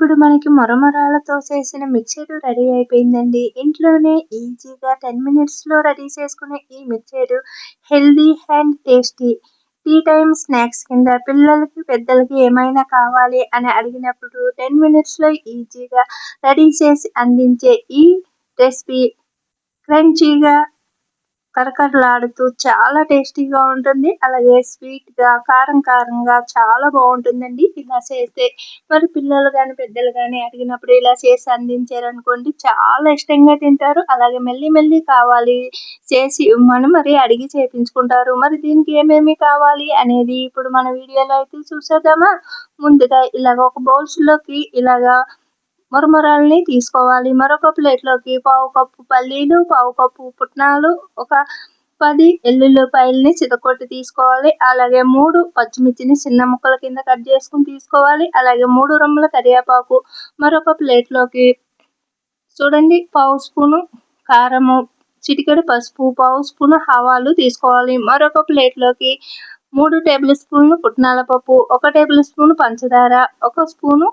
ఇప్పుడు మనకి మొరమరాలతో చేసిన మిక్చర్ రెడీ అయిపోయిందండి. ఇంట్లోనే ఈజీగా 10 మినిట్స్‌లో రెడీ చేసుకునే ఈ mixture healthy and tasty. Tea time snacks కింద పిల్లలకి, పెద్దలకి ఏమైనా కావాలి అని అడిగినప్పుడు 10 మినిట్స్‌లో ఈజీగా రెడీ చేసి అందించే ఈ రెసిపీ క్రంచీగా కరకరలాడుతూ చాలా టేస్టీగా ఉంటుంది. అలాగే స్వీట్‌గా, కారంగా చాలా బావుంటుందండి ఇలా చేస్తే. మరి పిల్లలు గాని, పెద్దలు గాని అడిగినప్పుడు ఇలా చేసి అందించారనుకోండి చాలా ఇష్టంగా తింటారు. అలాగే మళ్ళీ కావాలి చేసి ఇవ్వమని మరి అడిగి చేపించుకుంటారు. మరి దీనికి ఏమేమి కావాలి అనేది ఇప్పుడు మన వీడియోలో అయితే చూసేద్దామా? ముందుగా ఇలాగ ఒక బౌల్స్‌లోకి ఇలాగా మురమురాలని తీసుకోవాలి. మరొక ప్లేట్‌లోకి పావు కప్పు పల్లీలు, పావు కప్పు పుట్నాలు, ఒక 10 ఎల్లుల్లిపాయలని చితకొట్టి తీసుకోవాలి. అలాగే 3 పచ్చిమిర్చిని చిన్న ముక్కల కింద కట్ చేసుకొని తీసుకోవాలి. అలాగే 3 రెమ్మల కరివేపాకు మరొక ప్లేట్‌లోకి చూడండి పావు స్పూను కారము, చిటికెడు పసుపు, పావు స్పూను ఆవాలు తీసుకోవాలి. మరొక ప్లేట్‌లోకి 3 టేబుల్ స్పూన్లు పుట్నాల పప్పు, 1 టేబుల్ స్పూను పంచదార, 1 స్పూను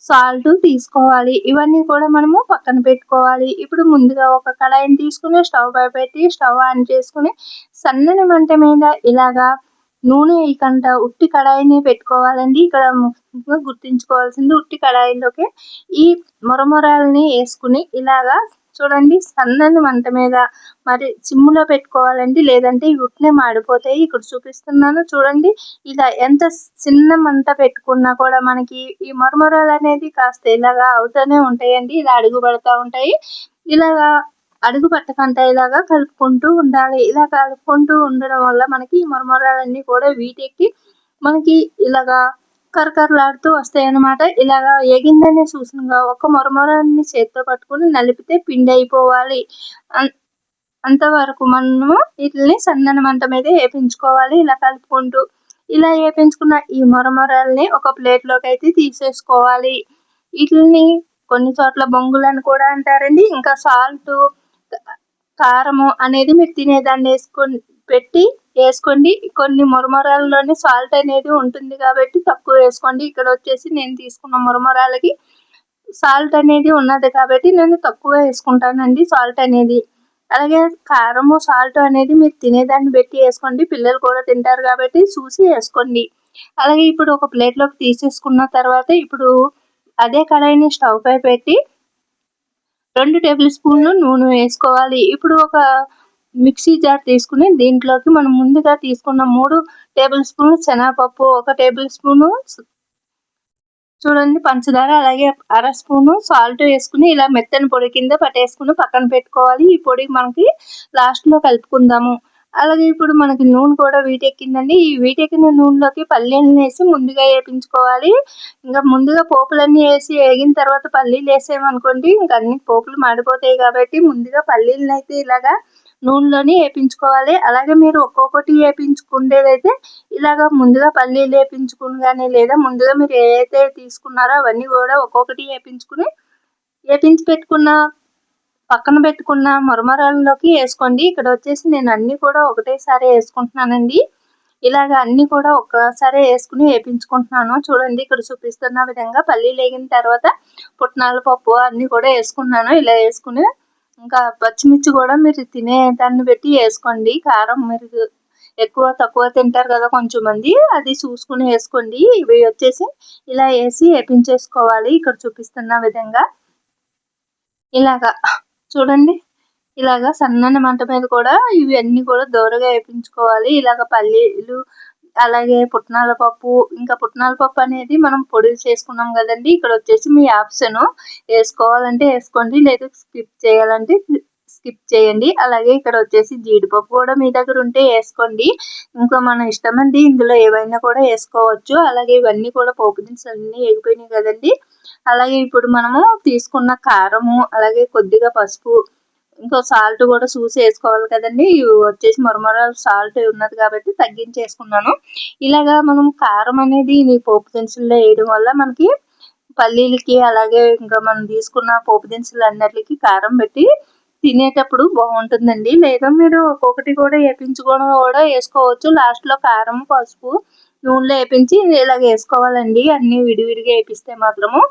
సాల్ట్ తీసుకోవాలి. ఇవన్నీ కూడా మనము పక్కన పెట్టుకోవాలి. ఇప్పుడు ముందుగా ఒక కడాయిని తీసుకుని స్టవ్ పై పెట్టి స్టవ్ ఆన్ చేసుకుని సన్నని మంట మీద ఇలాగా నూనె వేయకుండా ఉట్టి కడాయిని పెట్టుకోవాలండి. ఇక్కడ ముఖ్యంగా గుర్తుంచుకోవాల్సింది ఉట్టి కడాయిలోకి ఈ మురమురాలని వేసుకుని ఇలాగా చూడండి సన్నని మంట మీద మరి సిమ్ములో పెట్టుకోవాలండి. లేదంటే ఇవి ఉట్టినే మాడిపోతాయి. ఇక్కడ చూపిస్తున్నాను చూడండి. ఇలా ఎంత చిన్న మంట పెట్టుకున్నా కూడా మనకి ఈ మరమరాలు అనేది కాస్త ఇలాగా అవుతూనే ఉంటాయండి. ఇలా అడుగు పడతా ఉంటాయి. ఇలాగా అడుగు పట్టకుండా ఇలాగా కలుపుకుంటూ ఉండాలి. ఇలా కలుపుకుంటూ ఉండడం వల్ల మనకి ఈ మరమరాలన్నీ కూడా వీటెక్కి మనకి ఇలాగా కరకరలాడుతూ వస్తాయన్నమాట. ఇలాగా ఎగిందని చూసినగా ఒక మరమరాన్ని చేత్తో పట్టుకుని నలిపితే పిండి అయిపోవాలి. అంతవరకు మనము వీటిని సన్నని మంట మీద వేపించుకోవాలి. ఇలా కలుపుకుంటూ ఇలా వేపించుకున్న ఈ మరమరాలని ఒక ప్లేట్లోకి అయితే తీసేసుకోవాలి. వీటిని కొన్ని చోట్ల బొంగులని కూడా అంటారండి. ఇంకా సాల్ట్, కారము అనేది మీరు తినేదాన్ని వేసుకోండి. కొన్ని మురమరాల్లోనే సాల్ట్ అనేది ఉంటుంది కాబట్టి తక్కువ వేసుకోండి. ఇక్కడ వచ్చేసి నేను తీసుకున్న మురమరాలకి సాల్ట్ అనేది ఉన్నది కాబట్టి నేను తక్కువ వేసుకుంటానండి సాల్ట్ అనేది. అలాగే కారము, సాల్ట్ అనేది మీరు తినేదాన్ని బట్టి వేసుకోండి. పిల్లలు కూడా తింటారు కాబట్టి చూసి వేసుకోండి. అలాగే ఇప్పుడు ఒక ప్లేట్లోకి తీసేసుకున్న తర్వాత ఇప్పుడు అదే కడాయిని స్టవ్ పై పెట్టి 2 టేబుల్ స్పూన్లు నూనె వేసుకోవాలి. ఇప్పుడు ఒక మిక్సీ జార్ తీసుకుని దీంట్లోకి మనం ముందుగా తీసుకున్న 3 టేబుల్ స్పూన్లు శనగపప్పు, 1 టేబుల్ స్పూను చూడండి పంచదార, అలాగే అర స్పూను సాల్ట్ వేసుకుని ఇలా మెత్తని పొడి కింద పట్టేసుకుని పక్కన పెట్టుకోవాలి. ఈ పొడి మనకి లాస్ట్లో కలుపుకుందాము. అలాగే ఇప్పుడు మనకి నూనె కూడా వీటెక్కిందండి. ఈ వీటెక్కిన నూనెలోకి పల్లీలను వేసి ముందుగా వేపించుకోవాలి. ఇంకా ముందుగా పోపులన్నీ వేసి వేగిన తర్వాత పల్లీలు వేసామనుకోండి ఇంకా అన్ని పోపులు మాడిపోతాయి కాబట్టి ముందుగా పల్లీలను అయితే ఇలాగా నూనెలోని వేపించుకోవాలి. అలాగే మీరు ఒక్కొక్కటి వేపించుకునేదైతే ఇలాగా ముందుగా పల్లీలు వేపించుకుని కానీ లేదా ముందుగా మీరు ఏదైతే తీసుకున్నారో అవన్నీ కూడా ఒక్కొక్కటి వేపించి పెట్టుకున్న పక్కన పెట్టుకున్న మరమరాల్లోకి వేసుకోండి. ఇక్కడ వచ్చేసి నేను అన్నీ కూడా ఒకటేసారి వేసుకుంటున్నానండి. ఇలాగ అన్నీ కూడా ఒక్కసారి వేసుకుని వేపించుకుంటున్నాను. చూడండి ఇక్కడ చూపిస్తున్న విధంగా పల్లీలు వేగిన తర్వాత పుట్నాల పప్పు అన్నీ కూడా వేసుకున్నాను. ఇలా వేసుకుని ఇంకా పచ్చిమిర్చి కూడా మీరు తినే దాన్ని బట్టి వేసుకోండి. కారం మీరు ఎక్కువ తక్కువ తింటారు కదా కొంచెం మంది, అది చూసుకుని వేసుకోండి. ఇవి వచ్చేసి ఇలా వేసి వేపించేసుకోవాలి. ఇక్కడ చూపిస్తున్న విధంగా ఇలాగా చూడండి. ఇలాగా సన్నని మంట మీద కూడా ఇవి అన్నీ కూడా దోరగా వేపించుకోవాలి. ఇలాగ పల్లీలు అలాగే పుట్నాల పప్పు, ఇంకా పుట్నాల పప్పు అనేది మనం పొడి చేసుకున్నాం కదండి. ఇక్కడ వచ్చేసి మీ ఆప్షన్, వేసుకోవాలంటే వేసుకోండి, లేదా స్కిప్ చేయాలంటే స్కిప్ చేయండి. అలాగే ఇక్కడ వచ్చేసి జీడిపప్పు కూడా మీ దగ్గర ఉంటే వేసుకోండి. ఇంకా మన ఇష్టం అండి, ఇందులో ఏవైనా కూడా వేసుకోవచ్చు. అలాగే ఇవన్నీ కూడా పోపు దినుసులు అన్నీ వేగిపోయినాయి కదండి. అలాగే ఇప్పుడు మనము తీసుకున్న కారము, అలాగే కొద్దిగా పసుపు, ఇంకో సాల్ట్ కూడా చూసి వేసుకోవాలి కదండి. ఇవి వచ్చేసి మరమరాలు సాల్ట్ ఉన్నది కాబట్టి తగ్గించేసుకున్నాను. ఇలాగా మనం కారం అనేది పోపు దినుసుల్లో వేయడం వల్ల మనకి పల్లీలకి అలాగే ఇంకా మనం తీసుకున్న పోపు దినుసులు అన్నిటికి కారం పెట్టి తినేటప్పుడు బాగుంటుందండి. లేదా మీరు ఒక్కొక్కటి కూడా వేపించుకోవడం కూడా వేసుకోవచ్చు. లాస్ట్లో కారం, పసుపు నూనెలో వేపించి ఇలాగ వేసుకోవాలండి. అన్నీ విడివిడిగా వేపిస్తే మాత్రము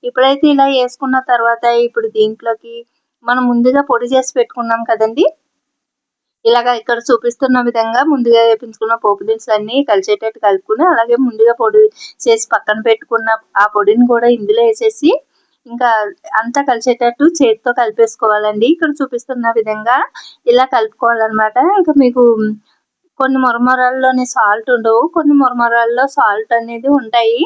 ఇప్పుడైతే ఇలా వేసుకున్న తర్వాత ఇప్పుడు దీంట్లోకి మనం ముందుగా పొడి చేసి పెట్టుకున్నాం కదండి, ఇలాగ ఇక్కడ చూపిస్తున్న విధంగా ముందుగా వేపించుకున్న పోపు దినుసులన్నీ కలిసేటట్టు కలుపుకుని, అలాగే ముందుగా పొడి చేసి పక్కన పెట్టుకున్న ఆ పొడిని కూడా ఇందులో వేసేసి ఇంకా అంతా కలిసేటట్టు చేతితో కలిపేసుకోవాలండి. ఇక్కడ చూపిస్తున్న విధంగా ఇలా కలుపుకోవాలన్నమాట. ఇంకా మీకు కొన్ని మురమురాల్లోని సాల్ట్ ఉండవు, కొన్ని మురమురాల్లో సాల్ట్ అనేది ఉంటాయి.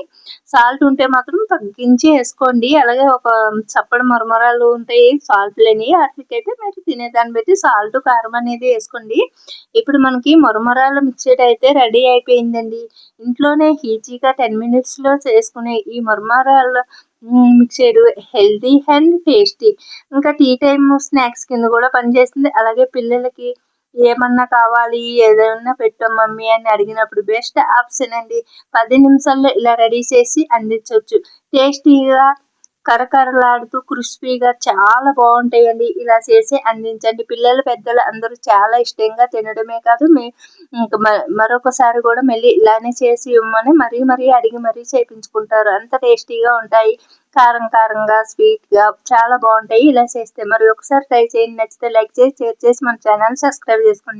సాల్ట్ ఉంటే మాత్రం తగ్గించి వేసుకోండి. అలాగే ఒక చప్పడి మురమురాలు ఉంటాయి సాల్ట్ లేని, వాటికైతే మీరు తినేదాన్ని బట్టి సాల్ట్ కారం అనేది వేసుకోండి. ఇప్పుడు మనకి మురమురాల మిక్చర్ అయితే రెడీ అయిపోయిందండి. ఇంట్లోనే ఈజీగా 10 మినిట్స్లో చేసుకునే ఈ మురమురాల మిక్చర్ హెల్తీ అండ్ టేస్టీ, ఇంకా టీ టైమ్ స్నాక్స్ కింద కూడా పనిచేస్తుంది. అలాగే పిల్లలకి ఏమన్నా కావాలి, ఏదైనా పెట్టాం మమ్మీ అని అడిగినప్పుడు బెస్ట్ ఆప్షన్ అండి. 10 నిమిషాల్లో ఇలా రెడీ చేసి అందించవచ్చు. టేస్టీగా కరకరలాడుతూ క్రిస్పీగా చాలా బాగుంటాయండి. ఇలా చేసి అందించండి. పిల్లలు పెద్దలు అందరూ చాలా ఇష్టంగా తినడమే కాదు, ఇంకా మరొకసారి కూడా మళ్ళీ ఇలానే చేసి ఇవ్వమని మరీ అడిగి మరీ చేయించుకుంటారు. అంత టేస్టీగా ఉంటాయి. కారం కారంగా స్వీట్గా చాలా బాగుంటాయి ఇలా చేస్తే. మరి ఒకసారి ట్రై చేయండి. నచ్చితే లైక్ చేసి షేర్ చేసి మన ఛానల్ సబ్స్క్రైబ్ చేసుకోండి.